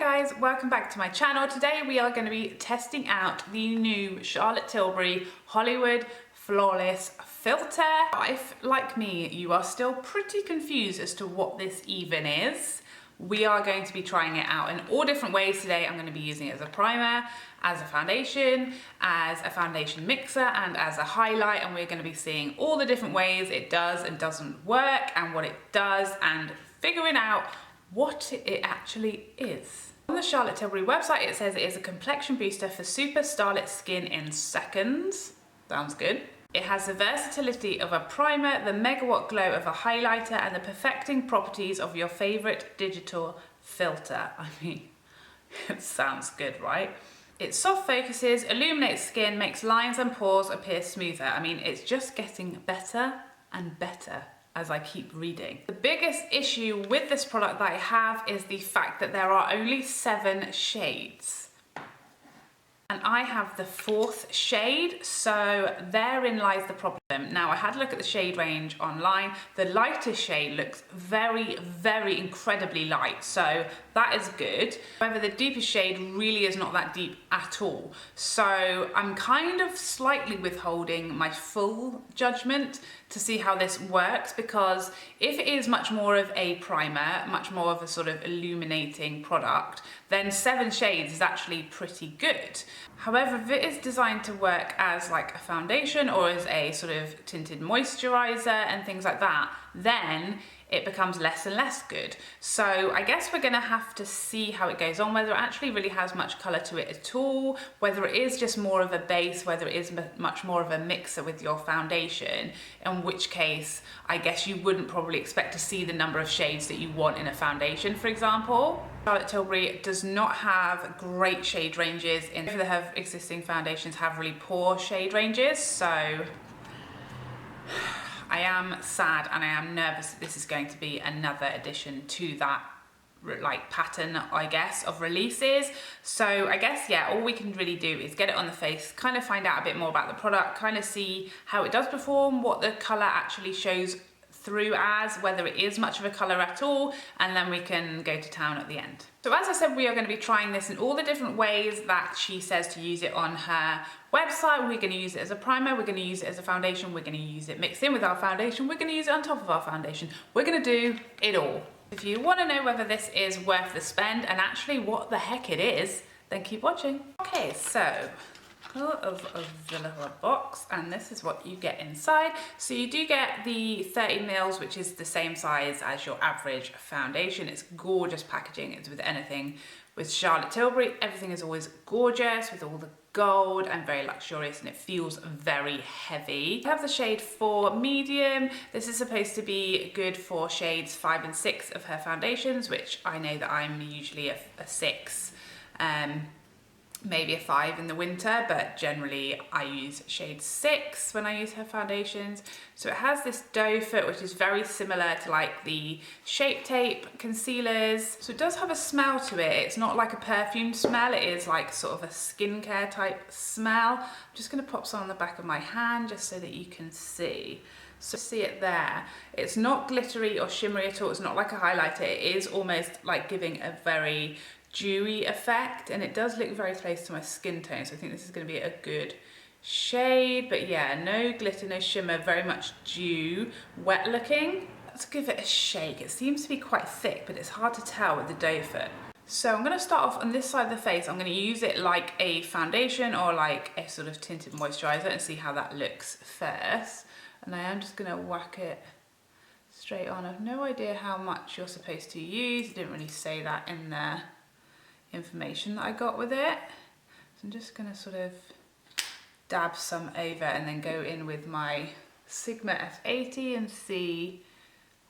guys, welcome back to my channel. Today we are going to be testing out the new Charlotte Tilbury Hollywood Flawless Filter. If, like me, you are still pretty confused as to what this even is, we are going to be trying it out in all different ways today. I'm going to be using it as a primer, as a foundation mixer, and as a highlight, and we're going to be seeing all the different ways it does and doesn't work and what it does and figuring out what it actually is. On the Charlotte Tilbury website it says it is a complexion booster for super starlit skin in seconds. Sounds good. It has the versatility of a primer, the megawatt glow of a highlighter, and the perfecting properties of your favourite digital filter. I mean, it sounds good, right? It soft focuses, illuminates skin, makes lines and pores appear smoother. I mean, it's just getting better and better as I keep reading. The biggest issue with this product that I have is the fact that there are only 7 shades. And I have the 4th shade, so therein lies the problem. Now, I had a look at the shade range online. The lightest shade looks very, very incredibly light, so that is good. However, the deepest shade really is not that deep at all. So I'm kind of slightly withholding my full judgment to see how this works, because if it is much more of a primer, much more of a sort of illuminating product, then 7 shades is actually pretty good. However, if it is designed to work as like a foundation or as a sort of tinted moisturizer and things like that, then it becomes less and less good. So I guess we're gonna have to see how it goes on, whether it actually really has much color to it at all, whether it is just more of a base, whether it is much more of a mixer with your foundation, in which case I guess you wouldn't probably expect to see the number of shades that you want in a foundation, for example. Charlotte Tilbury does not have great shade ranges. If they have existing foundations have really poor shade ranges, so I am sad and I am nervous that this is going to be another addition to that like pattern, I guess, of releases. So I guess, yeah, all we can really do is get it on the face, kind of find out a bit more about the product, kind of see how it does perform, what the color actually shows through as, whether it is much of a color at all, and then we can go to town at the end. So as I said, we are going to be trying this in all the different ways that she says to use it on her website. We're going to use it as a primer, we're going to use it as a foundation, we're going to use it mixed in with our foundation, we're going to use it on top of our foundation. We're going to do it all. If you want to know whether this is worth the spend and actually what the heck it is, then keep watching. Okay, so of the little box, and this is what you get inside. So you do get the 30 mils, which is the same size as your average foundation. It's gorgeous packaging. It's with anything with Charlotte Tilbury, everything is always gorgeous with all the gold and very luxurious, and it feels very heavy. I have the shade 4 medium. This is supposed to be good for shades 5 and 6 of her foundations, which I know that I'm usually a 6. Maybe a 5 in the winter, but generally I use shade 6 when I use her foundations. So it has this doe foot, which is very similar to like the Shape Tape concealers. So it does have a smell to it. It's not like a perfume smell, it is like sort of a skincare type smell. I'm just gonna pop some on the back of my hand just so that you can see. So see it there. It's not glittery or shimmery at all. It's not like a highlighter. It is almost like giving a very dewy effect, and it does look very close to my skin tone, so I think this is going to be a good shade. But yeah, no glitter, no shimmer, very much dew, wet looking. Let's give it a shake. It seems to be quite thick, but it's hard to tell with the doe foot. So I'm going to start off on this side of the face. I'm going to use it like a foundation or like a sort of tinted moisturizer and see how that looks first. And I am just going to whack it straight on. I have no idea how much you're supposed to use. It didn't really say that in there. Information that I got with it. So I'm just going to sort of dab some over and then go in with my Sigma F80 and see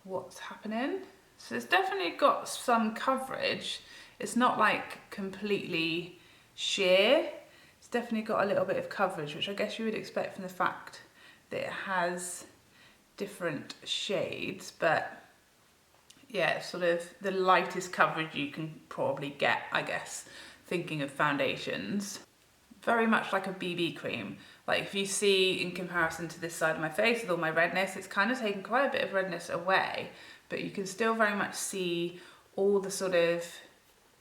what's happening. So it's definitely got some coverage. It's not like completely sheer. It's definitely got a little bit of coverage, which I guess you would expect from the fact that it has different shades, but yeah, sort of the lightest coverage you can probably get, I guess, thinking of foundations. Very much like a BB cream. Like if you see in comparison to this side of my face with all my redness, it's kind of taken quite a bit of redness away, but you can still very much see all the sort of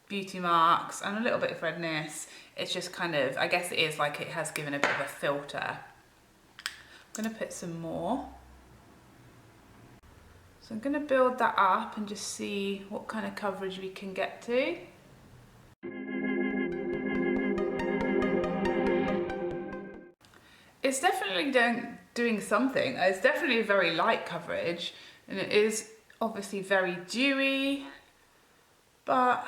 beauty marks and a little bit of redness. It's just kind of, I guess it is like it has given a bit of a filter. I'm gonna put some more. So I'm gonna build that up and just see what kind of coverage we can get to. It's definitely doing something. It's definitely a very light coverage, and it is obviously very dewy, but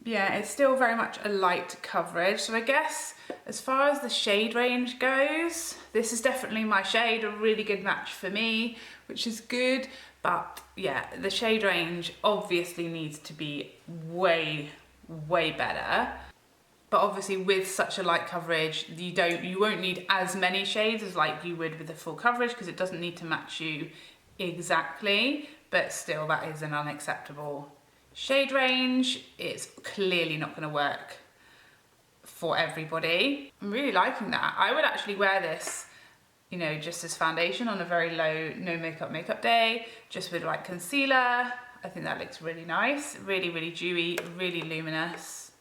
yeah, it's still very much a light coverage. So I guess as far as the shade range goes, this is definitely my shade, a really good match for me, which is good. But yeah, the shade range obviously needs to be way, way better. But obviously with such a light coverage, you won't need as many shades as like you would with the full coverage, because it doesn't need to match you exactly, but still that is an unacceptable shade range. It's clearly not going to work for everybody. I'm really liking that. I would actually wear this, you know, just as foundation on a very low no makeup day, just with like concealer. I think that looks really nice, really, really dewy, really luminous.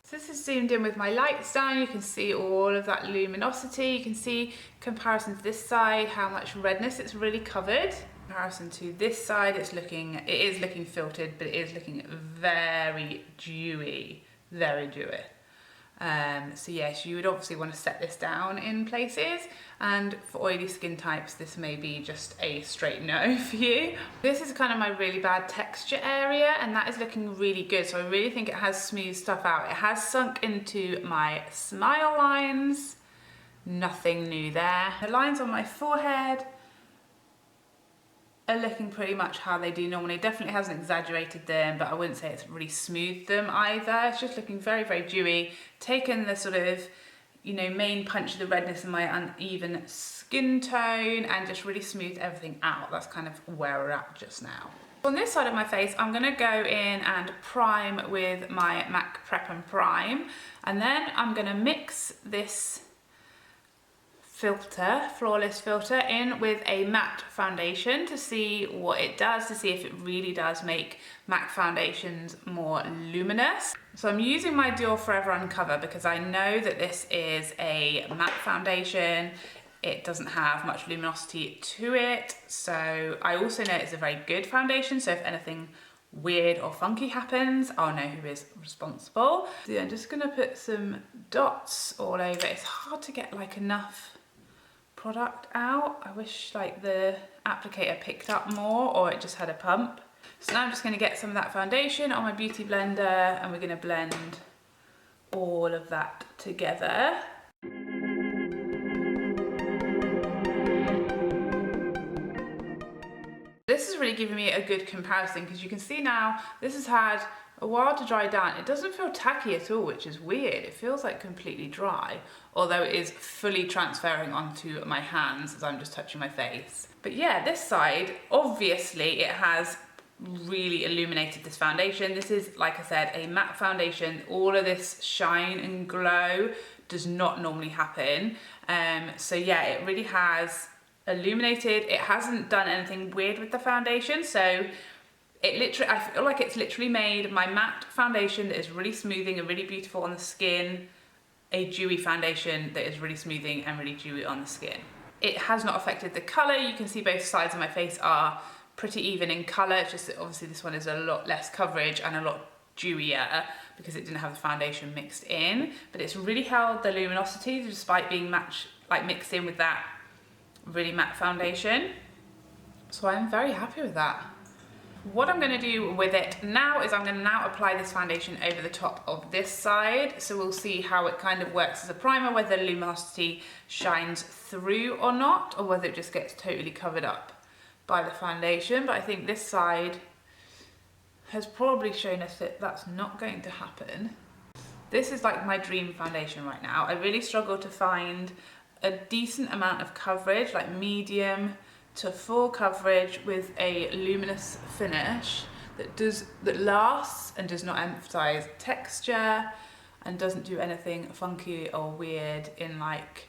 So this is zoomed in with my lights down. You can see all of that luminosity. You can see comparison to this side, how much redness it's really covered. Comparison to this side, it is looking filtered, but it is looking very dewy, very dewy. So yes, you would obviously want to set this down in places, and for oily skin types this may be just a straight no for you. This is kind of my really bad texture area, and that is looking really good, so I really think it has smoothed stuff out. It has sunk into my smile lines, nothing new there. The lines on my forehead are looking pretty much how they do normally. Definitely hasn't exaggerated them, but I wouldn't say it's really smoothed them either. It's just looking very, very dewy. Taken the sort of, you know, main punch of the redness in my uneven skin tone and just really smoothed everything out. That's kind of where we're at just now. On this side of my face, I'm gonna go in and prime with my MAC Prep and Prime, and then I'm gonna mix this filter, flawless filter, in with a matte foundation to see what it does, to see if it really does make MAC foundations more luminous. So I'm using my Dior Forever Uncover because I know that this is a matte foundation. It doesn't have much luminosity to it. So I also know it's a very good foundation. So if anything weird or funky happens, I'll know who is responsible. So yeah, I'm just gonna put some dots all over. It's hard to get like enough product out. I wish like the applicator picked up more, or it just had a pump. So now I'm just going to get some of that foundation on my beauty blender, and we're going to blend all of that together. This is really giving me a good comparison, because you can see now this has had a while to dry down. It doesn't feel tacky at all, which is weird. It feels like completely dry, although it is fully transferring onto my hands as I'm just touching my face. But yeah, this side, obviously it has really illuminated this foundation. This is, like I said, a matte foundation. All of this shine and glow does not normally happen. So yeah, it really has illuminated. It hasn't done anything weird with the foundation, so I feel like it's literally made my matte foundation that is really smoothing and really beautiful on the skin a dewy foundation that is really smoothing and really dewy on the skin. It has not affected the colour. You can see both sides of my face are pretty even in colour. It's just that obviously this one is a lot less coverage and a lot dewier because it didn't have the foundation mixed in, but it's really held the luminosity despite being mixed in with that really matte foundation. So I'm very happy with that. What I'm going to do with it now is I'm going to now apply this foundation over the top of this side. So we'll see how it kind of works as a primer, whether the luminosity shines through or not, or whether it just gets totally covered up by the foundation. But I think this side has probably shown us that that's not going to happen. This is like my dream foundation right now. I really struggle to find a decent amount of coverage, like medium to full coverage with a luminous finish that lasts and does not emphasize texture and doesn't do anything funky or weird in like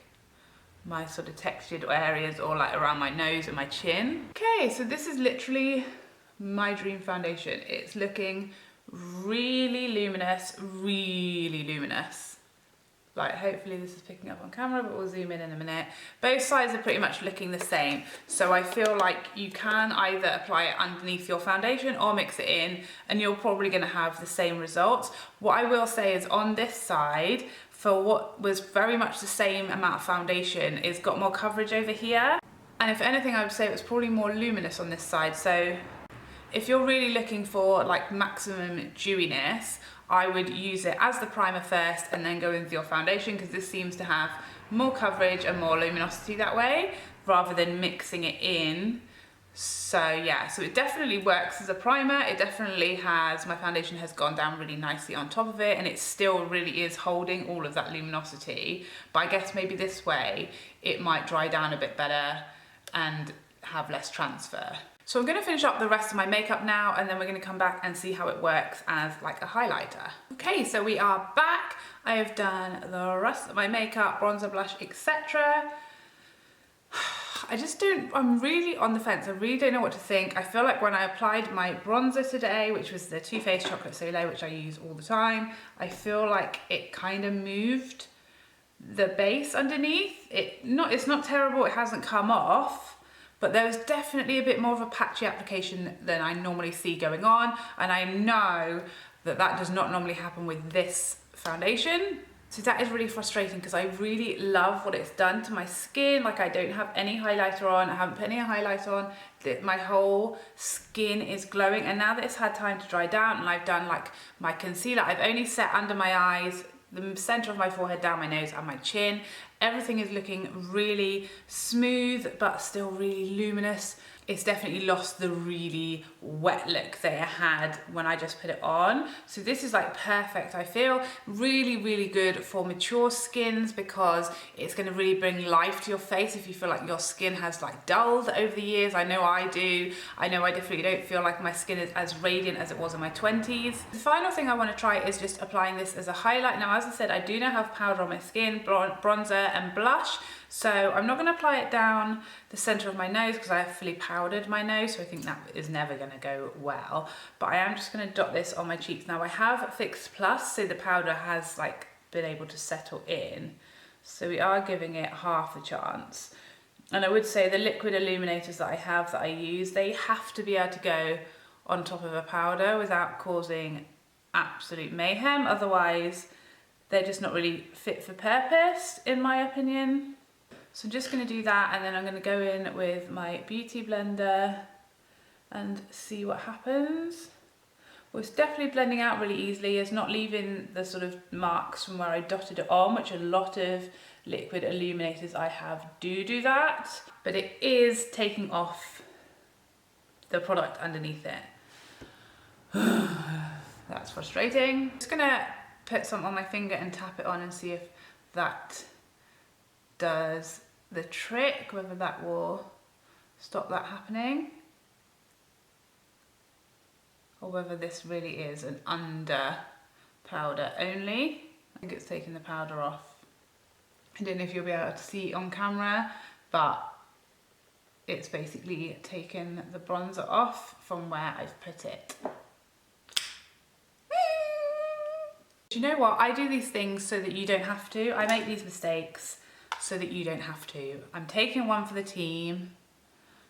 my sort of textured areas or like around my nose and my chin. Okay, so this is literally my dream foundation. It's looking really luminous, really luminous. Like, hopefully this is picking up on camera, but we'll zoom in a minute. Both sides are pretty much looking the same. So I feel like you can either apply it underneath your foundation or mix it in, and you're probably gonna have the same results. What I will say is on this side, for what was very much the same amount of foundation, it's got more coverage over here. And if anything, I would say it was probably more luminous on this side. So if you're really looking for like maximum dewiness, I would use it as the primer first and then go into your foundation, because this seems to have more coverage and more luminosity that way, rather than mixing it in. So yeah, so it definitely works as a primer. It definitely has, my foundation has gone down really nicely on top of it, and it still really is holding all of that luminosity. But I guess maybe this way it might dry down a bit better and have less transfer. So I'm going to finish up the rest of my makeup now, and then we're going to come back and see how it works as like a highlighter. Okay, so we are back. I have done the rest of my makeup, bronzer, blush, etc. I'm really on the fence. I really don't know what to think. I feel like when I applied my bronzer today, which was the Too Faced Chocolate Soleil, which I use all the time, I feel like it kind of moved the base underneath. It's not terrible, it hasn't come off, but there was definitely a bit more of a patchy application than I normally see going on, and I know that that does not normally happen with this foundation. So that is really frustrating, because I really love what it's done to my skin. Like, I don't have any highlighter on, I haven't put any highlighter on, my whole skin is glowing. And now that it's had time to dry down and I've done like my concealer, I've only set under my eyes, the center of my forehead, down my nose and my chin. Everything is looking really smooth, but still really luminous. It's definitely lost the really wet look that it had when I just put it on. So this is like perfect. I feel really, really good for mature skins, because it's gonna really bring life to your face if you feel like your skin has like dulled over the years. I know I do. I know I definitely don't feel like my skin is as radiant as it was in my 20s. The final thing I wanna try is just applying this as a highlight. Now, as I said, I do now have powder on my skin, bronzer and blush. So I'm not going to apply it down the center of my nose, because I have fully powdered my nose, so I think that is never going to go well. But I am just going to dot this on my cheeks. Now, I have Fix Plus, so the powder has like been able to settle in. So we are giving it half a chance. And I would say the liquid illuminators that I have, that I use, they have to be able to go on top of a powder without causing absolute mayhem. Otherwise, they're just not really fit for purpose, in my opinion. So I'm just going to do that, and then I'm going to go in with my beauty blender and see what happens. Well, it's definitely blending out really easily. It's not leaving the sort of marks from where I dotted it on, which a lot of liquid illuminators I have do that. But it is taking off the product underneath it. That's frustrating. I'm just going to put some on my finger and tap it on and see if that does the trick, whether that will stop that happening, or whether this really is an under powder only. I think it's taking the powder off. I don't know if you'll be able to see on camera, but it's basically taken the bronzer off from where I've put it. Do you know what? I do these things so that you don't have to. I make these mistakes so that you don't have to. I'm taking one for the team.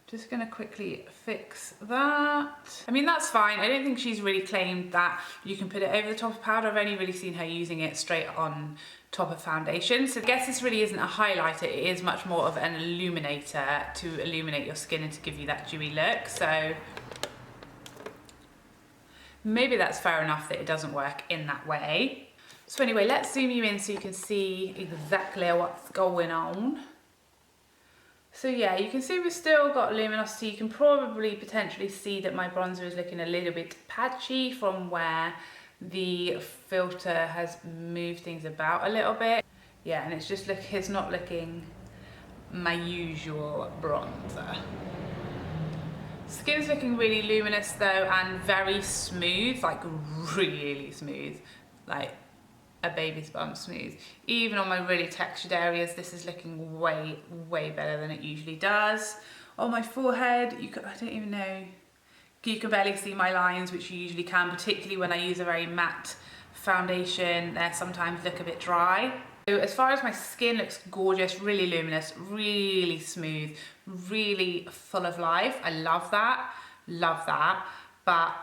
Just gonna quickly fix that. I mean, that's fine. I don't think she's really claimed that you can put it over the top of powder. I've only really seen her using it straight on top of foundation. So I guess this really isn't a highlighter. It is much more of an illuminator to illuminate your skin and to give you that dewy look. So maybe that's fair enough that it doesn't work in that way. So anyway, let's zoom you in so you can see exactly what's going on. So yeah, you can see we've still got luminosity. You can probably potentially see that my bronzer is looking a little bit patchy from where the filter has moved things about a little bit. Yeah, and it's not looking my usual bronzer. Skin's looking really luminous though, and very smooth, like really smooth, like a baby's bum smooth. Even on my really textured areas, this is looking way better than it usually does. On my forehead, I don't even know, You can barely see my lines, which you usually can, particularly when I use a very matte foundation. They sometimes look a bit dry. So as far as my skin, looks gorgeous, really luminous, really smooth, really full of life. I love that, but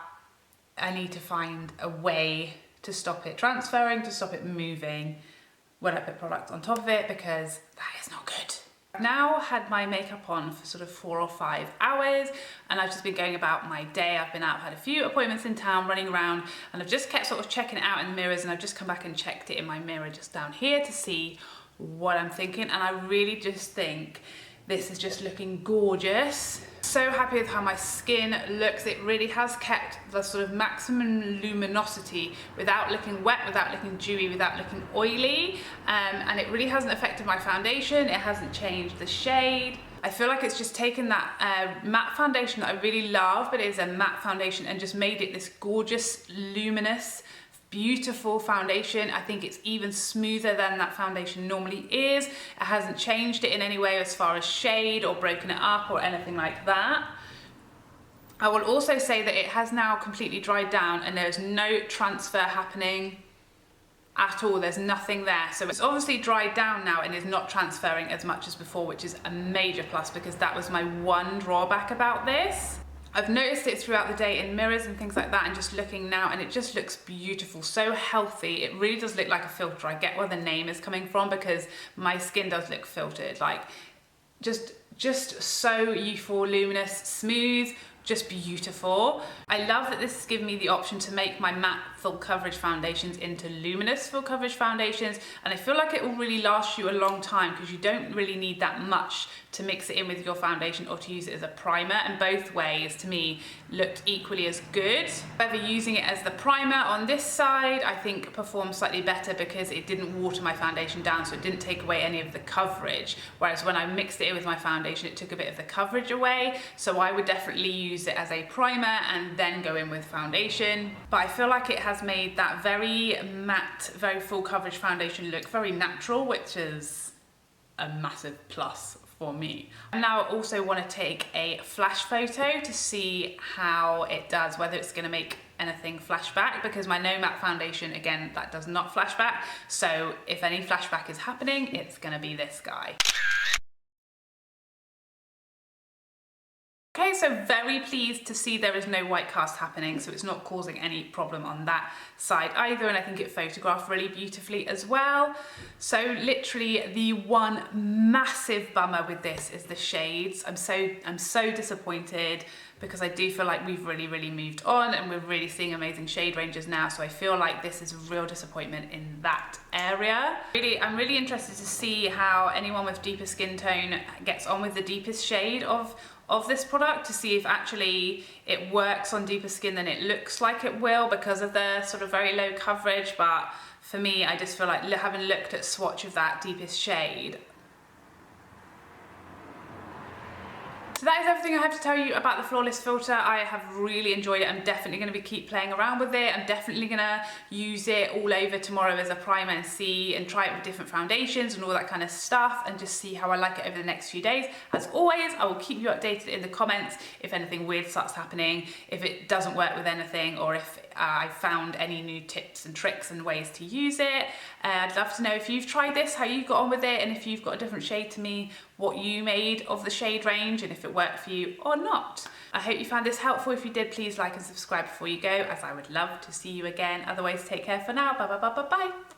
I need to find a way to stop it transferring, to stop it moving when I put product on top of it, because that is not good. I've now had my makeup on for sort of 4 or 5 hours, and I've just been going about my day. I've been out, had a few appointments in town, running around, and I've just kept sort of checking it out in the mirrors, and I've just come back and checked it in my mirror just down here to see what I'm thinking, and I really just think this is just looking gorgeous. So happy with how my skin looks. It really has kept the sort of maximum luminosity without looking wet, without looking dewy, without looking oily. And it really hasn't affected my foundation. It hasn't changed the shade. I feel like it's just taken that matte foundation that I really love, but it is a matte foundation, and just made it this gorgeous, luminous, beautiful foundation. I think it's even smoother than that foundation normally is. It hasn't changed it in any way as far as shade or broken it up or anything like that. I will also say that it has now completely dried down, and there's no transfer happening at all. There's nothing there. So it's obviously dried down now and is not transferring as much as before, which is a major plus, because that was my one drawback about this. I've noticed it throughout the day in mirrors and things like that, and just looking now, and it just looks beautiful, so healthy. It really does look like a filter. I get where the name is coming from, because my skin does look filtered, like just so youthful, luminous, smooth, just beautiful. I love that this has given me the option to make my matte full coverage foundations into luminous full coverage foundations, and I feel like it will really last you a long time, because you don't really need that much to mix it in with your foundation or to use it as a primer, and both ways to me looked equally as good. However, using it as the primer on this side I think performed slightly better, because it didn't water my foundation down, so it didn't take away any of the coverage, whereas when I mixed it in with my foundation it took a bit of the coverage away. So I would definitely use it as a primer and then go in with foundation, but I feel like it has made that very matte, very full coverage foundation look very natural, which is a massive plus for me. I now also want to take a flash photo to see how it does, whether it's going to make anything flashback, because my no matte foundation, again, that does not flashback. So if any flashback is happening, it's going to be this guy. Okay, so very pleased to see there is no white cast happening, so it's not causing any problem on that side either, and I think it photographed really beautifully as well. So literally the one massive bummer with this is the shades. I'm so disappointed, because I do feel like we've really moved on, and we're really seeing amazing shade ranges now, so I feel like this is a real disappointment in that area. I'm really interested to see how anyone with deeper skin tone gets on with the deepest shade of this product, to see if actually it works on deeper skin than it looks like it will, because of the sort of very low coverage. But for me, I just feel like, having looked at swatch of that deepest shade, so that is everything I have to tell you about the Flawless Filter. I have really enjoyed it. I'm definitely going to keep playing around with it. I'm definitely going to use it all over tomorrow as a primer and try it with different foundations and all that kind of stuff, and just see how I like it over the next few days. As always, I will keep you updated in the comments if anything weird starts happening, if it doesn't work with anything, or if I found any new tips and tricks and ways to use it. I'd love to know if you've tried this, how you got on with it, and if you've got a different shade to me, what you made of the shade range, and if it worked for you or not. I hope you found this helpful. If you did, please like and subscribe before you go, as I would love to see you again. Otherwise, take care for now. Bye bye bye bye bye.